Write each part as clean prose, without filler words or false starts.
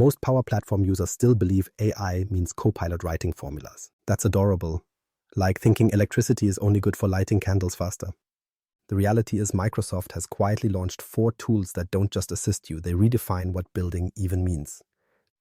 Most Power Platform users still believe AI means Copilot writing formulas. That's adorable. Like thinking electricity is only good for lighting candles faster. The reality is Microsoft has quietly launched 4 tools that don't just assist you, they redefine what building even means.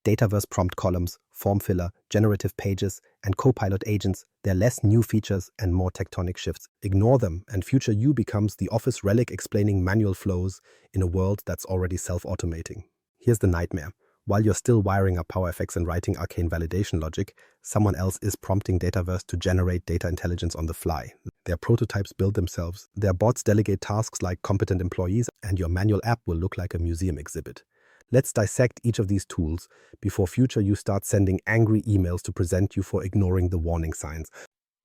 Dataverse prompt columns, form filler, generative pages, and Copilot agents, they're less new features and more tectonic shifts. Ignore them, and future you becomes the Office relic explaining manual flows in a world that's already self-automating. Here's the nightmare. While you're still wiring up PowerFX and writing arcane validation logic, someone else is prompting Dataverse to generate data intelligence on the fly. Their prototypes build themselves, their bots delegate tasks like competent employees, and your manual app will look like a museum exhibit. Let's dissect each of these tools before future you start sending angry emails to present you for ignoring the warning signs.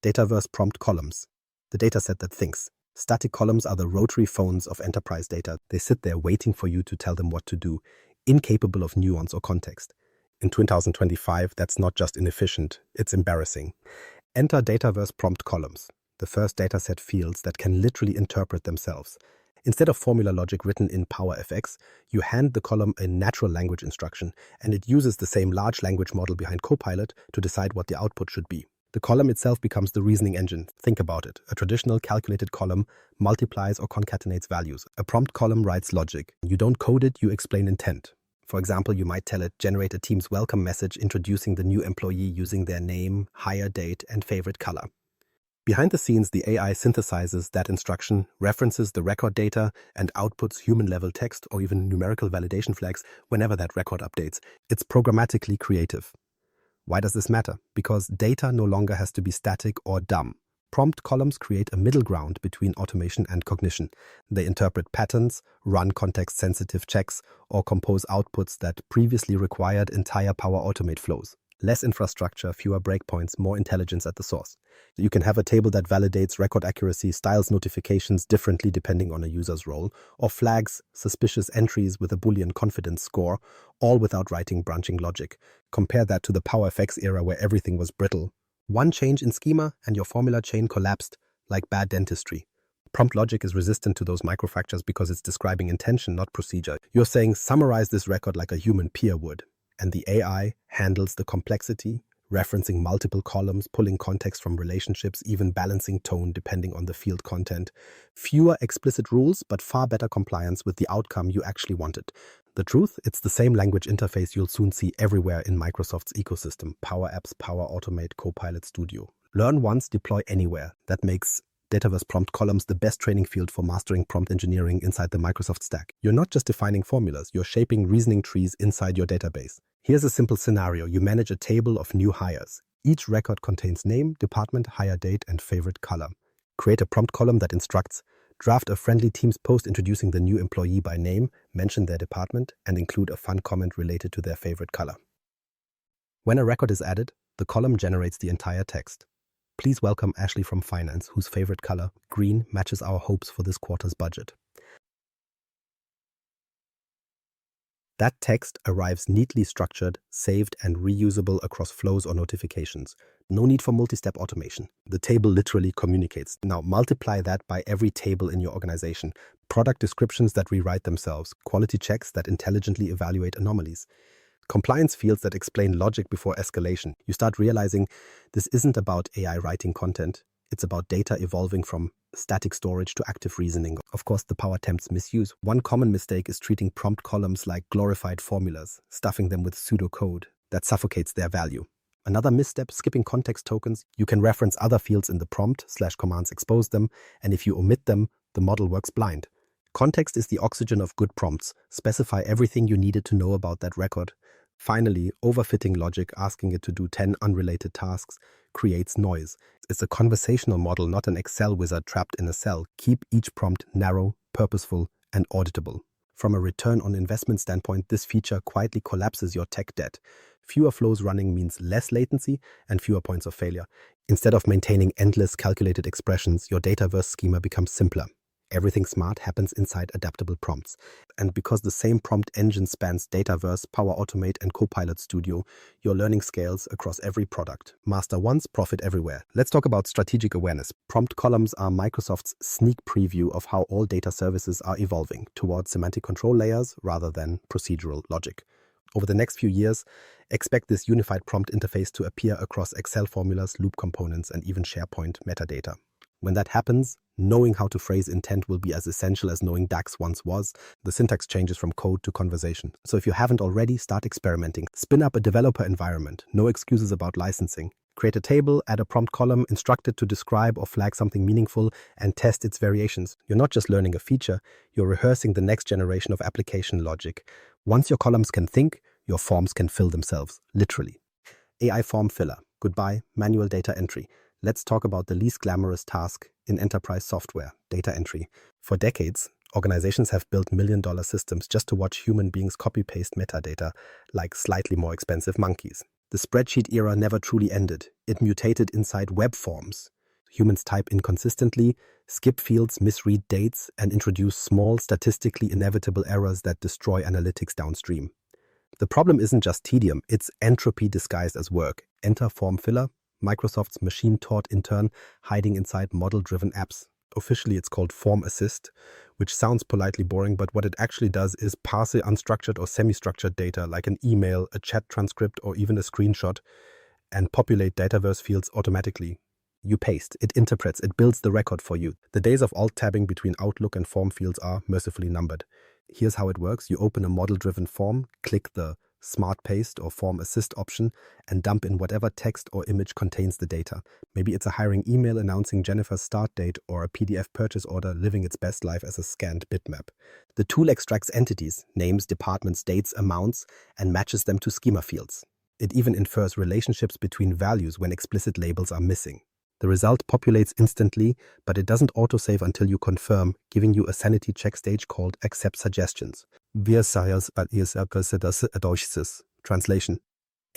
Dataverse prompt columns, the dataset that thinks. Static columns are the rotary phones of enterprise data. They sit there waiting for you to tell them what to do, incapable of nuance or context. In 2025, that's not just inefficient, it's embarrassing. Enter Dataverse prompt columns, the first dataset fields that can literally interpret themselves. Instead of formula logic written in PowerFX, you hand the column a natural language instruction, and it uses the same large language model behind Copilot to decide what the output should be. The column itself becomes the reasoning engine. Think about it. A traditional calculated column multiplies or concatenates values. A prompt column writes logic. You don't code it, you explain intent. For example, you might tell it, generate a team's welcome message introducing the new employee using their name, hire date, and favorite color. Behind the scenes, the AI synthesizes that instruction, references the record data, and outputs human-level text or even numerical validation flags whenever that record updates. It's programmatically creative. Why does this matter? Because data no longer has to be static or dumb. Prompt columns create a middle ground between automation and cognition. They interpret patterns, run context-sensitive checks, or compose outputs that previously required entire Power Automate flows. Less infrastructure, fewer breakpoints, more intelligence at the source. You can have a table that validates record accuracy, styles notifications differently depending on a user's role, or flags suspicious entries with a Boolean confidence score, all without writing branching logic. Compare that to the PowerFX era where everything was brittle. One change in schema and your formula chain collapsed like bad dentistry. Prompt logic is resistant to those microfractures because it's describing intention, not procedure. You're saying, summarize this record like a human peer would. And the AI handles the complexity, referencing multiple columns, pulling context from relationships, even balancing tone depending on the field content. Fewer explicit rules, but far better compliance with the outcome you actually wanted. The truth, it's the same language interface you'll soon see everywhere in Microsoft's ecosystem: Power Apps, Power Automate, Copilot Studio. Learn once, deploy anywhere. That makes Dataverse prompt columns the best training field for mastering prompt engineering inside the Microsoft stack. You're not just defining formulas, you're shaping reasoning trees inside your database. Here's a simple scenario. You manage a table of new hires. Each record contains name, department, hire date, and favorite color. Create a prompt column that instructs, draft a friendly Teams post introducing the new employee by name, mention their department, and include a fun comment related to their favorite color. When a record is added, the column generates the entire text. Please welcome Ashley from Finance, whose favorite color, green, matches our hopes for this quarter's budget. That text arrives neatly structured, saved, and reusable across flows or notifications. No need for multi-step automation. The table literally communicates. Now multiply that by every table in your organization. Product descriptions that rewrite themselves, quality checks that intelligently evaluate anomalies, compliance fields that explain logic before escalation. You start realizing this isn't about AI writing content. It's about data evolving from static storage to active reasoning. Of course, the power tempts misuse. One common mistake is treating prompt columns like glorified formulas, stuffing them with pseudocode that suffocates their value. Another misstep, skipping context tokens. You can reference other fields in the prompt/commands expose them, and if you omit them, the model works blind. Context is the oxygen of good prompts. Specify everything you needed to know about that record. Finally, overfitting logic, asking it to do 10 unrelated tasks, creates noise. It's a conversational model, not an Excel wizard trapped in a cell. Keep each prompt narrow, purposeful, and auditable. From a return on investment standpoint, this feature quietly collapses your tech debt. Fewer flows running means less latency and fewer points of failure. Instead of maintaining endless calculated expressions, your Dataverse schema becomes simpler. Everything smart happens inside adaptable prompts. And because the same prompt engine spans Dataverse, Power Automate, and Copilot Studio, your learning scales across every product. Master once, profit everywhere. Let's talk about strategic awareness. Prompt columns are Microsoft's sneak preview of how all data services are evolving towards semantic control layers rather than procedural logic. Over the next few years, expect this unified prompt interface to appear across Excel formulas, loop components, and even SharePoint metadata. When that happens, knowing how to phrase intent will be as essential as knowing DAX once was. The syntax changes from code to conversation. So if you haven't already, start experimenting. Spin up a developer environment. No excuses about licensing. Create a table, add a prompt column, instruct it to describe or flag something meaningful, and test its variations. You're not just learning a feature, you're rehearsing the next generation of application logic. Once your columns can think, your forms can fill themselves, literally. AI form filler. Goodbye, manual data entry. Let's talk about the least glamorous task in enterprise software, data entry. For decades, organizations have built million-dollar systems just to watch human beings copy-paste metadata like slightly more expensive monkeys. The spreadsheet era never truly ended. It mutated inside web forms. Humans type inconsistently, skip fields, misread dates, and introduce small, statistically inevitable errors that destroy analytics downstream. The problem isn't just tedium, it's entropy disguised as work. Enter form filler, Microsoft's machine-taught intern hiding inside model-driven apps. Officially, it's called Form Assist, which sounds politely boring, but what it actually does is parse unstructured or semi-structured data like an email, a chat transcript, or even a screenshot, and populate Dataverse fields automatically. You paste, it interprets, it builds the record for you. The days of alt-tabbing between Outlook and form fields are mercifully numbered. Here's how it works. You open a model-driven form, click the Smart Paste or Form Assist option, and dump in whatever text or image contains the data. Maybe it's a hiring email announcing Jennifer's start date or a PDF purchase order living its best life as a scanned bitmap. The tool extracts entities, names, departments, dates, amounts, and matches them to schema fields. It even infers relationships between values when explicit labels are missing. The result populates instantly, but it doesn't autosave until you confirm, giving you a sanity check stage called Accept Suggestions. Translation.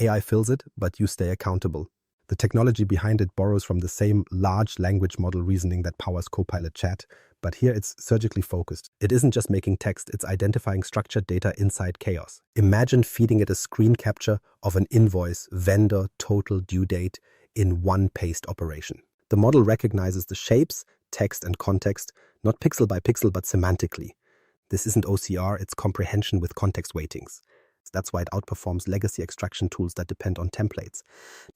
AI fills it, but you stay accountable. The technology behind it borrows from the same large language model reasoning that powers Copilot chat, but here it's surgically focused. It isn't just making text, it's identifying structured data inside chaos. Imagine feeding it a screen capture of an invoice, vendor, total, due date, in one paste operation. The model recognizes the shapes, text, and context, not pixel by pixel, but semantically. This isn't OCR, it's comprehension with context weightings. That's why it outperforms legacy extraction tools that depend on templates.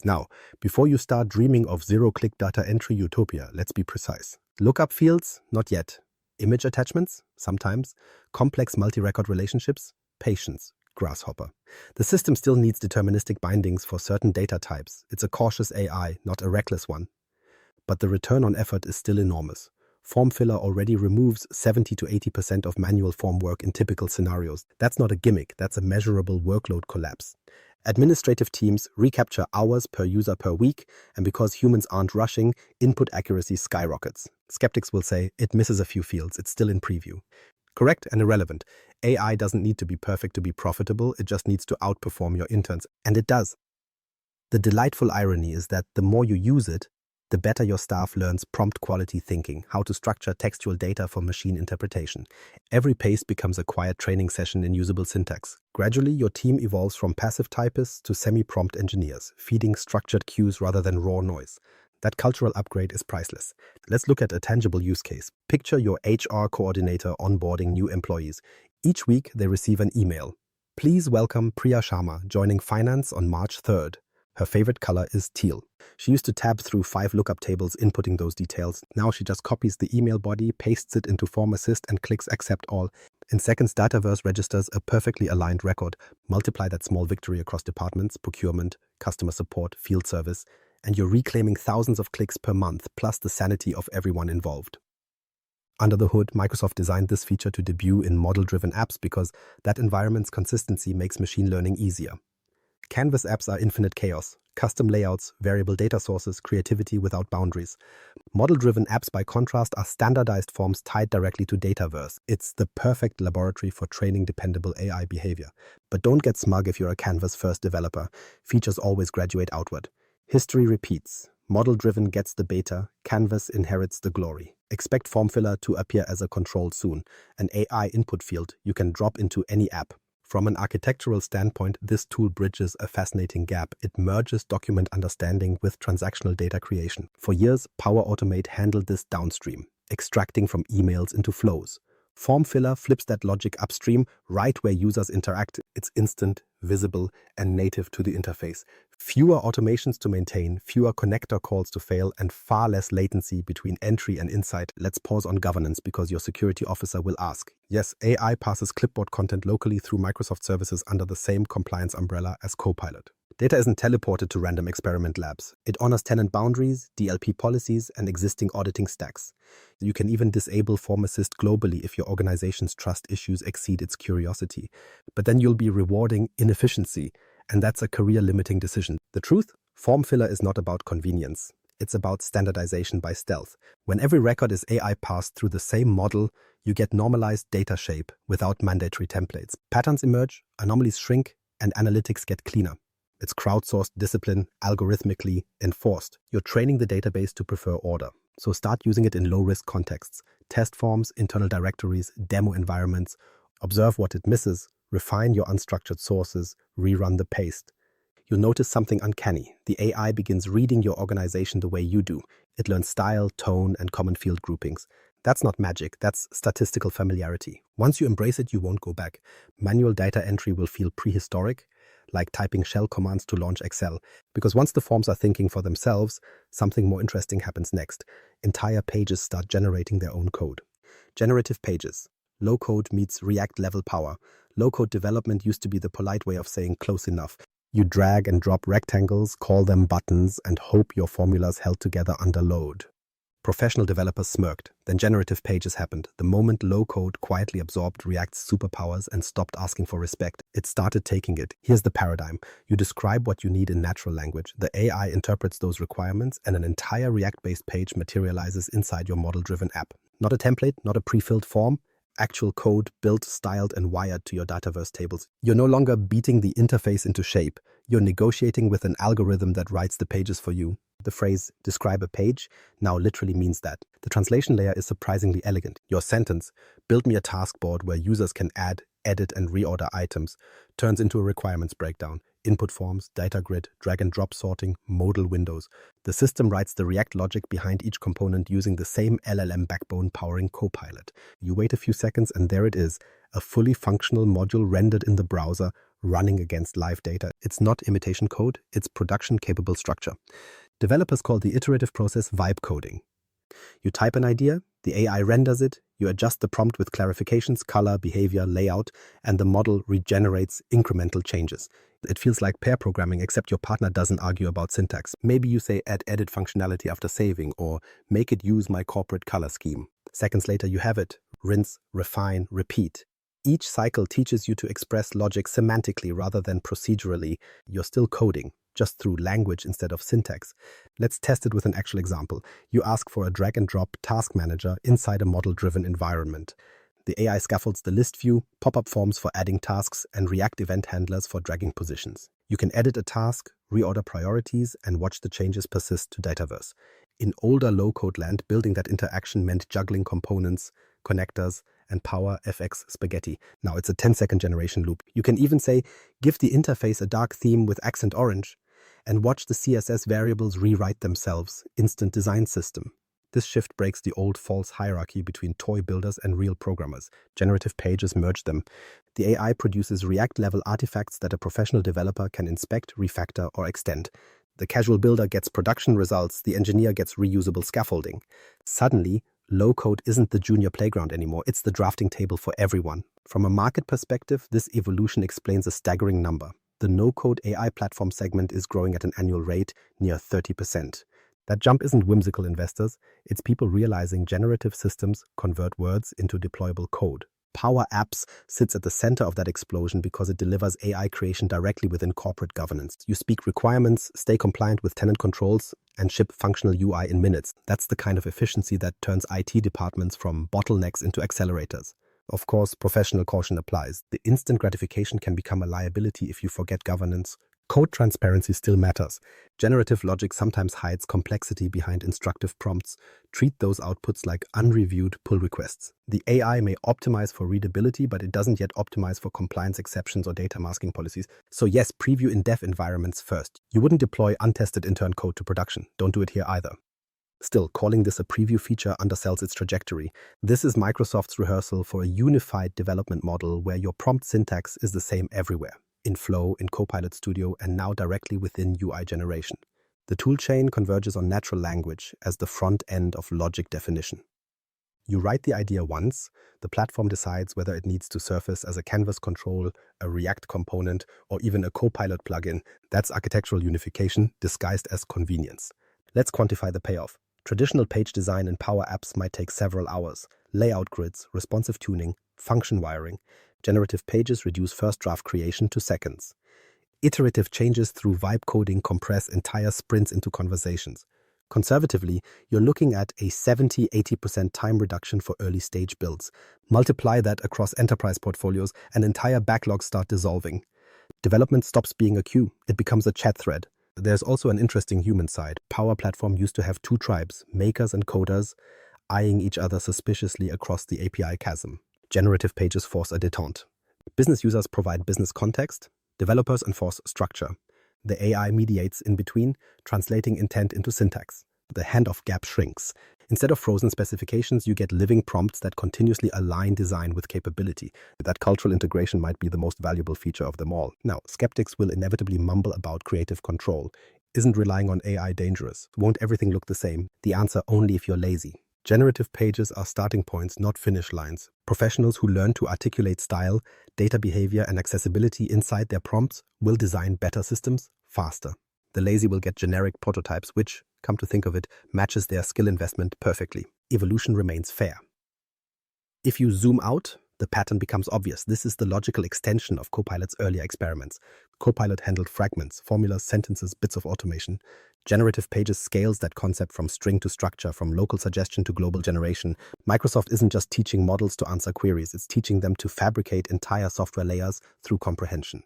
Now, before you start dreaming of zero-click data entry utopia, let's be precise. Lookup fields? Not yet. Image attachments? Sometimes. Complex multi-record relationships? Patience. Grasshopper. The system still needs deterministic bindings for certain data types. It's a cautious AI, not a reckless one. But the return on effort is still enormous. Form filler already removes 70 to 80% of manual form work in typical scenarios. That's not a gimmick, that's a measurable workload collapse. Administrative teams recapture hours per user per week, and because humans aren't rushing, input accuracy skyrockets. Skeptics will say, it misses a few fields, it's still in preview. Correct and irrelevant. AI doesn't need to be perfect to be profitable, it just needs to outperform your interns, and it does. The delightful irony is that the more you use it, the better your staff learns prompt quality thinking, how to structure textual data for machine interpretation. Every paste becomes a quiet training session in usable syntax. Gradually, your team evolves from passive typists to semi-prompt engineers, feeding structured cues rather than raw noise. That cultural upgrade is priceless. Let's look at a tangible use case. Picture your HR coordinator onboarding new employees. Each week, they receive an email. Please welcome Priya Sharma joining finance on March 3rd. Her favorite color is teal. She used to tab through 5 lookup tables inputting those details. Now she just copies the email body, pastes it into Form Assist, and clicks Accept All. In seconds, Dataverse registers a perfectly aligned record. Multiply that small victory across departments, procurement, customer support, field service, and you're reclaiming thousands of clicks per month, plus the sanity of everyone involved. Under the hood, Microsoft designed this feature to debut in model-driven apps because that environment's consistency makes machine learning easier. Canvas apps are infinite chaos, custom layouts, variable data sources, creativity without boundaries. Model-driven apps, by contrast, are standardized forms tied directly to Dataverse. It's the perfect laboratory for training dependable AI behavior. But don't get smug if you're a Canvas-first developer. Features always graduate outward. History repeats. Model-driven gets the beta, Canvas inherits the glory. Expect form filler to appear as a control soon, an AI input field you can drop into any app. From an architectural standpoint, this tool bridges a fascinating gap. It merges document understanding with transactional data creation. For years, Power Automate handled this downstream, extracting from emails into flows. Form filler flips that logic upstream, right where users interact. It's instant, visible, and native to the interface. Fewer automations to maintain, fewer connector calls to fail, and far less latency between entry and insight. Let's pause on governance because your security officer will ask. Yes, AI passes clipboard content locally through Microsoft services under the same compliance umbrella as Copilot. Data isn't teleported to random experiment labs. It honors tenant boundaries, DLP policies, and existing auditing stacks. You can even disable Form Assist globally if your organization's trust issues exceed its curiosity. But then you'll be rewarding inefficiency, and that's a career-limiting decision. The truth? Form filler is not about convenience. It's about standardization by stealth. When every record is AI passed through the same model, you get normalized data shape without mandatory templates. Patterns emerge, anomalies shrink, and analytics get cleaner. It's crowdsourced discipline, algorithmically enforced. You're training the database to prefer order. So start using it in low-risk contexts. Test forms, internal directories, demo environments. Observe what it misses. Refine your unstructured sources. Rerun the paste. You'll notice something uncanny. The AI begins reading your organization the way you do. It learns style, tone, and common field groupings. That's not magic. That's statistical familiarity. Once you embrace it, you won't go back. Manual data entry will feel prehistoric, like typing shell commands to launch Excel. Because once the forms are thinking for themselves, something more interesting happens next. Entire pages start generating their own code. Generative Pages. Low code meets React level power. Low code development used to be the polite way of saying close enough. You drag and drop rectangles, call them buttons, and hope your formulas held together under load. Professional developers smirked. Then Generative Pages happened. The moment low-code quietly absorbed React's superpowers and stopped asking for respect, it started taking it. Here's the paradigm. You describe what you need in natural language. The AI interprets those requirements, and an entire React-based page materializes inside your model-driven app. Not a template, not a pre-filled form. Actual code built, styled, and wired to your Dataverse tables. You're no longer beating the interface into shape. You're negotiating with an algorithm that writes the pages for you. The phrase, describe a page, now literally means that. The translation layer is surprisingly elegant. Your sentence, build me a task board where users can add, edit, and reorder items, turns into a requirements breakdown. Input forms, data grid, drag and drop sorting, modal windows. The system writes the React logic behind each component using the same LLM backbone powering Copilot. You wait a few seconds and there it is, a fully functional module rendered in the browser, running against live data. It's not imitation code, it's production-capable structure. Developers call the iterative process vibe coding. You type an idea, the AI renders it, you adjust the prompt with clarifications, color, behavior, layout, and the model regenerates incremental changes. It feels like pair programming, except your partner doesn't argue about syntax. Maybe you say add edit functionality after saving, or make it use my corporate color scheme. Seconds later you have it. Rinse, refine, repeat. Each cycle teaches you to express logic semantically rather than procedurally. You're still coding, just through language instead of syntax. Let's test it with an actual example. You ask for a drag-and-drop task manager inside a model-driven environment. The AI scaffolds the list view, pop-up forms for adding tasks, and React event handlers for dragging positions. You can edit a task, reorder priorities, and watch the changes persist to Dataverse. In older low-code land, building that interaction meant juggling components, connectors, and power FX spaghetti. Now it's a 10-second generation loop. You can even say, give the interface a dark theme with accent orange, and watch the CSS variables rewrite themselves. Instant design system. This shift breaks the old false hierarchy between toy builders and real programmers. Generative Pages merge them. The AI produces React-level artifacts that a professional developer can inspect, refactor, or extend. The casual builder gets production results, the engineer gets reusable scaffolding. Suddenly, low-code isn't the junior playground anymore, it's the drafting table for everyone. From a market perspective, this evolution explains a staggering number. The no-code AI platform segment is growing at an annual rate near 30%. That jump isn't whimsical, investors. It's people realizing generative systems convert words into deployable code. Power Apps sits at the center of that explosion because it delivers AI creation directly within corporate governance. You speak requirements, stay compliant with tenant controls, and ship functional UI in minutes. That's the kind of efficiency that turns IT departments from bottlenecks into accelerators. Of course, professional caution applies. The instant gratification can become a liability if you forget governance. Code transparency still matters. Generative logic sometimes hides complexity behind instructive prompts. Treat those outputs like unreviewed pull requests. The AI may optimize for readability, but it doesn't yet optimize for compliance exceptions or data masking policies. So yes, preview in dev environments first. You wouldn't deploy untested intern code to production. Don't do it here either. Still, calling this a preview feature undersells its trajectory. This is Microsoft's rehearsal for a unified development model where your prompt syntax is the same everywhere, in Flow, in Copilot Studio, and now directly within UI generation. The toolchain converges on natural language as the front end of logic definition. You write the idea once, the platform decides whether it needs to surface as a canvas control, a React component, or even a Copilot plugin. That's architectural unification disguised as convenience. Let's quantify the payoff. Traditional page design in Power Apps might take several hours. Layout grids, responsive tuning, function wiring. Generative Pages reduce first draft creation to seconds. Iterative changes through vibe coding compress entire sprints into conversations. Conservatively, you're looking at a 70–80% time reduction for early-stage builds. Multiply that across enterprise portfolios, and entire backlogs start dissolving. Development stops being a queue. It becomes a chat thread. There's also an interesting human side. Power Platform used to have two tribes, makers and coders, eyeing each other suspiciously across the API chasm. Generative Pages force a détente. Business users provide business context. Developers enforce structure. The AI mediates in between, translating intent into syntax. The handoff gap shrinks. Instead of frozen specifications, you get living prompts that continuously align design with capability. That cultural integration might be the most valuable feature of them all. Now, skeptics will inevitably mumble about creative control. Isn't relying on AI dangerous? Won't everything look the same? The answer: only if you're lazy. Generative pages are starting points, not finish lines. Professionals who learn to articulate style, data behavior, and accessibility inside their prompts will design better systems faster. The lazy will get generic prototypes, which, come to think of it, matches their skill investment perfectly. Evolution remains fair. If you zoom out, the pattern becomes obvious. This is the logical extension of Copilot's earlier experiments. Copilot handled fragments, formulas, sentences, bits of automation. Generative Pages scales that concept from string to structure, from local suggestion to global generation. Microsoft isn't just teaching models to answer queries, it's teaching them to fabricate entire software layers through comprehension.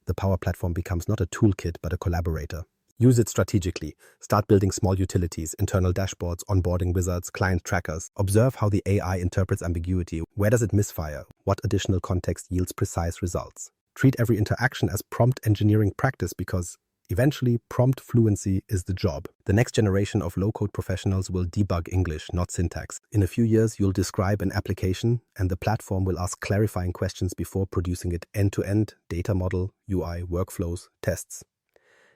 The Power Platform becomes not a toolkit, but a collaborator. Use it strategically. Start building small utilities, internal dashboards, onboarding wizards, client trackers. Observe how the AI interprets ambiguity. Where does it misfire? What additional context yields precise results? Treat every interaction as prompt engineering practice, because eventually prompt fluency is the job. The next generation of low-code professionals will debug English, not syntax. In a few years, you'll describe an application, and the platform will ask clarifying questions before producing it end-to-end: data model, UI, workflows, tests.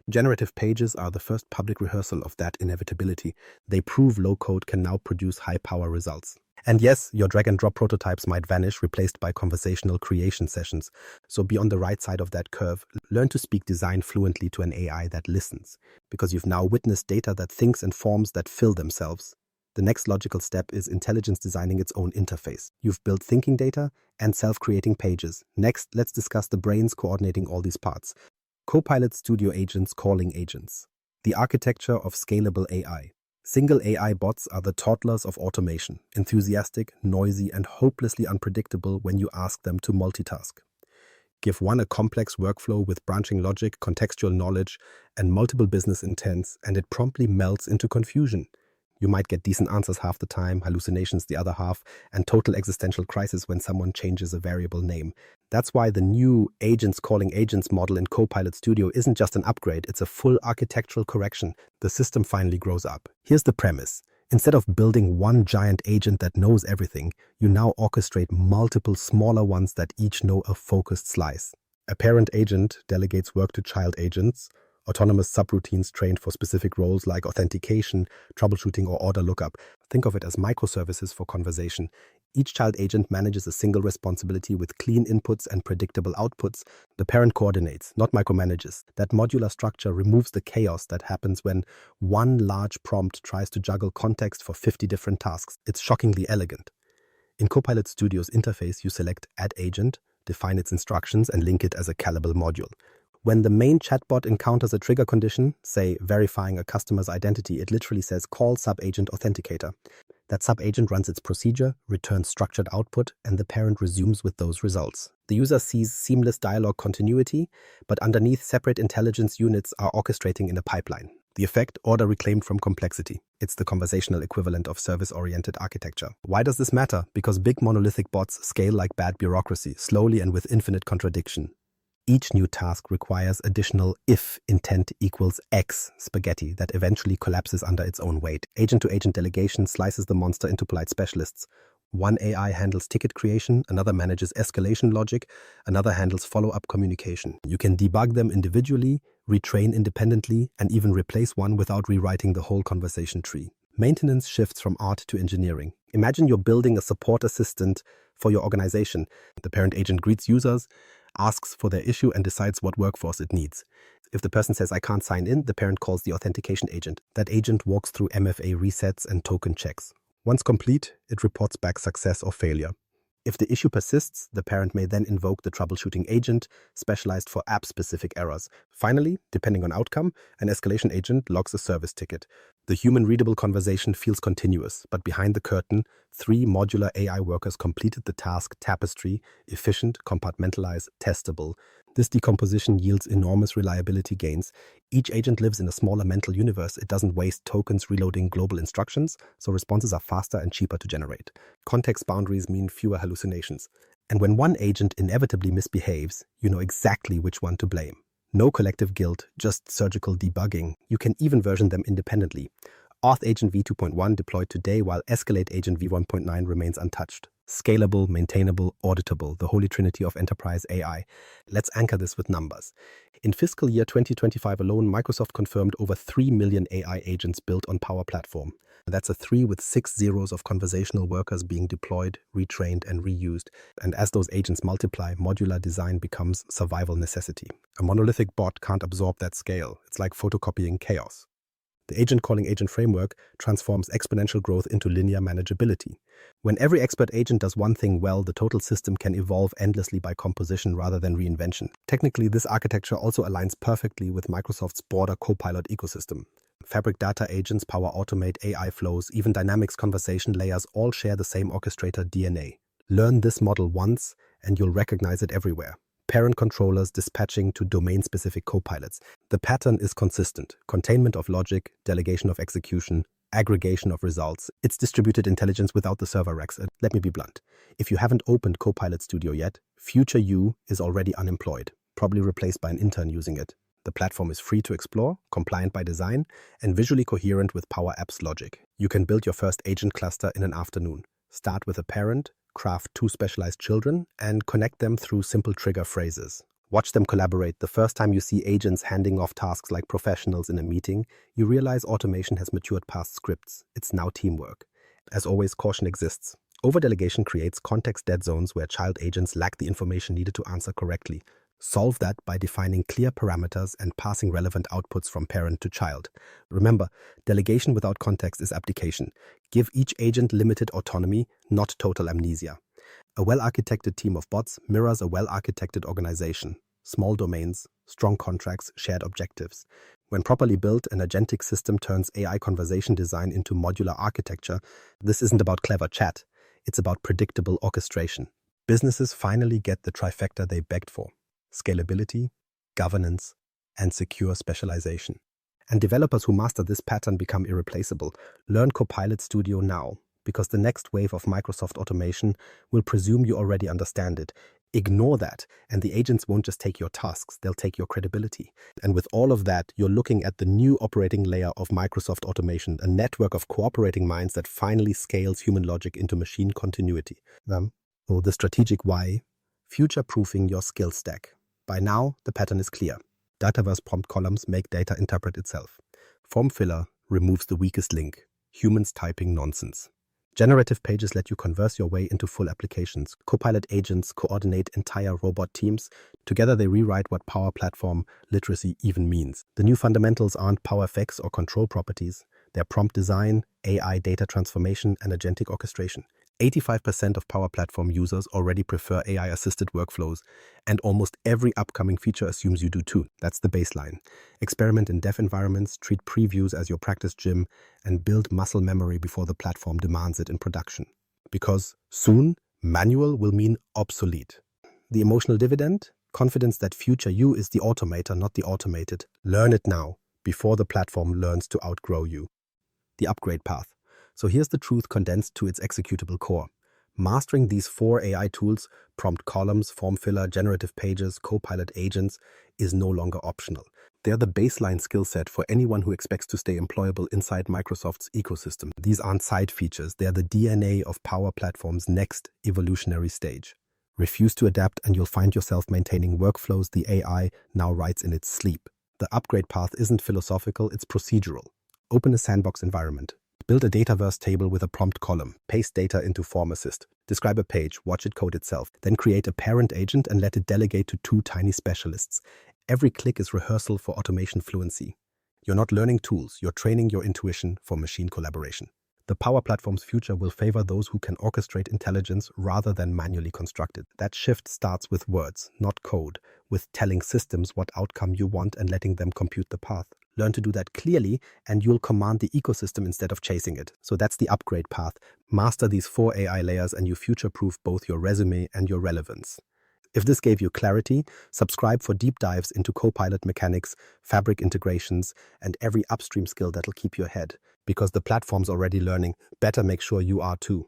Generative Pages are the first public rehearsal of that inevitability. They prove low-code can now produce high-power results. And yes, your drag-and-drop prototypes might vanish, replaced by conversational creation sessions. So be on the right side of that curve. Learn to speak design fluently to an AI that listens, because you've now witnessed data that thinks and forms that fill themselves. The next logical step is intelligence designing its own interface. You've built thinking data and self-creating pages. Next, let's discuss the brains coordinating all these parts. Copilot Studio agents calling agents. The architecture of scalable AI. Single AI bots are the toddlers of automation, enthusiastic, noisy, and hopelessly unpredictable when you ask them to multitask. Give one a complex workflow with branching logic, contextual knowledge, and multiple business intents, and it promptly melts into confusion. You might get decent answers half the time, hallucinations the other half, and total existential crisis when someone changes a variable name. That's why the new agents calling agents model in Copilot Studio isn't just an upgrade, it's a full architectural correction. The system finally grows up. Here's the premise. Instead of building one giant agent that knows everything, you now orchestrate multiple smaller ones that each know a focused slice. A parent agent delegates work to child agents. Autonomous subroutines trained for specific roles like authentication, troubleshooting, or order lookup. Think of it as microservices for conversation. Each child agent manages a single responsibility with clean inputs and predictable outputs. The parent coordinates, not micromanages. That modular structure removes the chaos that happens when one large prompt tries to juggle context for 50 different tasks. It's shockingly elegant. In Copilot Studio's interface, you select Add Agent, define its instructions, and link it as a callable module. When the main chatbot encounters a trigger condition, say verifying a customer's identity, it literally says call subagent authenticator. That subagent runs its procedure, returns structured output, and the parent resumes with those results. The user sees seamless dialogue continuity, but underneath, separate intelligence units are orchestrating in a pipeline. The effect: order reclaimed from complexity. It's the conversational equivalent of service-oriented architecture. Why does this matter? Because big monolithic bots scale like bad bureaucracy, slowly and with infinite contradiction. Each new task requires additional if intent equals X spaghetti that eventually collapses under its own weight. Agent-to-agent delegation slices the monster into polite specialists. One AI handles ticket creation, another manages escalation logic, another handles follow-up communication. You can debug them individually, retrain independently, and even replace one without rewriting the whole conversation tree. Maintenance shifts from art to engineering. Imagine you're building a support assistant for your organization. The parent agent greets users, asks for their issue, and decides what workforce it needs. If the person says, "I can't sign in," the parent calls the authentication agent. That agent walks through MFA resets and token checks. Once complete, it reports back success or failure. If the issue persists, the parent may then invoke the troubleshooting agent, specialized for app-specific errors. Finally, depending on outcome, an escalation agent logs a service ticket. The human-readable conversation feels continuous, but behind the curtain, 3 modular AI workers completed the task tapestry: efficient, compartmentalized, testable. This decomposition yields enormous reliability gains. Each agent lives in a smaller mental universe. It doesn't waste tokens reloading global instructions, so responses are faster and cheaper to generate. Context boundaries mean fewer hallucinations. And when one agent inevitably misbehaves, you know exactly which one to blame. No collective guilt, just surgical debugging. You can even version them independently. Auth Agent v2.1 deployed today, while Escalate Agent v1.9 remains untouched. Scalable, maintainable, auditable, the holy trinity of enterprise AI. Let's anchor this with numbers. In fiscal year 2025 alone, Microsoft confirmed over 3 million AI agents built on Power Platform. That's a 3 with 6 zeros of conversational workers being deployed, retrained, and reused. And as those agents multiply, modular design becomes survival necessity. A monolithic bot can't absorb that scale. It's like photocopying chaos. The agent calling agent framework transforms exponential growth into linear manageability. When every expert agent does one thing well, the total system can evolve endlessly by composition rather than reinvention. Technically, this architecture also aligns perfectly with Microsoft's broader Copilot ecosystem. Fabric data agents, Power Automate, AI flows, even Dynamics conversation layers all share the same orchestrator DNA. Learn this model once, and you'll recognize it everywhere. Parent controllers dispatching to domain-specific copilots. The pattern is consistent: containment of logic, delegation of execution, aggregation of results. It's distributed intelligence without the server racks. Let me be blunt. If you haven't opened Copilot Studio yet, future you is already unemployed, probably replaced by an intern using it. The platform is free to explore, compliant by design, and visually coherent with Power Apps logic. You can build your first agent cluster in an afternoon. Start with a parent, craft 2 specialized children, and connect them through simple trigger phrases. Watch them collaborate. The first time you see agents handing off tasks like professionals in a meeting, you realize automation has matured past scripts. It's now teamwork. As always, caution exists. Overdelegation creates context dead zones where child agents lack the information needed to answer correctly. Solve that by defining clear parameters and passing relevant outputs from parent to child. Remember, delegation without context is abdication. Give each agent limited autonomy, not total amnesia. A well-architected team of bots mirrors a well-architected organization. Small domains, strong contracts, shared objectives. When properly built, an agentic system turns AI conversation design into modular architecture. This isn't about clever chat. It's about predictable orchestration. Businesses finally get the trifecta they begged for: scalability, governance, and secure specialization. And developers who master this pattern become irreplaceable. Learn Copilot Studio now, because the next wave of Microsoft automation will presume you already understand it. Ignore that, and the agents won't just take your tasks, they'll take your credibility. And with all of that, you're looking at the new operating layer of Microsoft automation, a network of cooperating minds that finally scales human logic into machine continuity. So the strategic why: future-proofing your skill stack. By now, the pattern is clear. Dataverse prompt columns make data interpret itself. Form filler removes the weakest link: humans typing nonsense. Generative Pages let you converse your way into full applications. Copilot agents coordinate entire robot teams. Together they rewrite what Power Platform literacy even means. The new fundamentals aren't PowerFX or control properties. They're prompt design, AI data transformation, and agentic orchestration. 85% of Power Platform users already prefer AI-assisted workflows, and almost every upcoming feature assumes you do too. That's the baseline. Experiment in dev environments, treat previews as your practice gym, and build muscle memory before the platform demands it in production. Because soon, manual will mean obsolete. The emotional dividend? Confidence that future you is the automator, not the automated. Learn it now, before the platform learns to outgrow you. The upgrade path. So here's the truth condensed to its executable core. Mastering these 4 AI tools, prompt columns, form filler, generative pages, Copilot agents, is no longer optional. They're the baseline skill set for anyone who expects to stay employable inside Microsoft's ecosystem. These aren't side features, they're the DNA of Power Platform's next evolutionary stage. Refuse to adapt and you'll find yourself maintaining workflows the AI now writes in its sleep. The upgrade path isn't philosophical, it's procedural. Open a sandbox environment. Build a Dataverse table with a prompt column. Paste data into Form Assist. Describe a page, watch it code itself. Then create a parent agent and let it delegate to 2 tiny specialists. Every click is rehearsal for automation fluency. You're not learning tools, you're training your intuition for machine collaboration. The Power Platform's future will favor those who can orchestrate intelligence rather than manually construct it. That shift starts with words, not code, with telling systems what outcome you want and letting them compute the path. Learn to do that clearly, and you'll command the ecosystem instead of chasing it. So that's the upgrade path. Master these 4 AI layers and you future-proof both your resume and your relevance. If this gave you clarity, subscribe for deep dives into Copilot mechanics, fabric integrations, and every upstream skill that'll keep you ahead. Because the platform's already learning, better make sure you are too.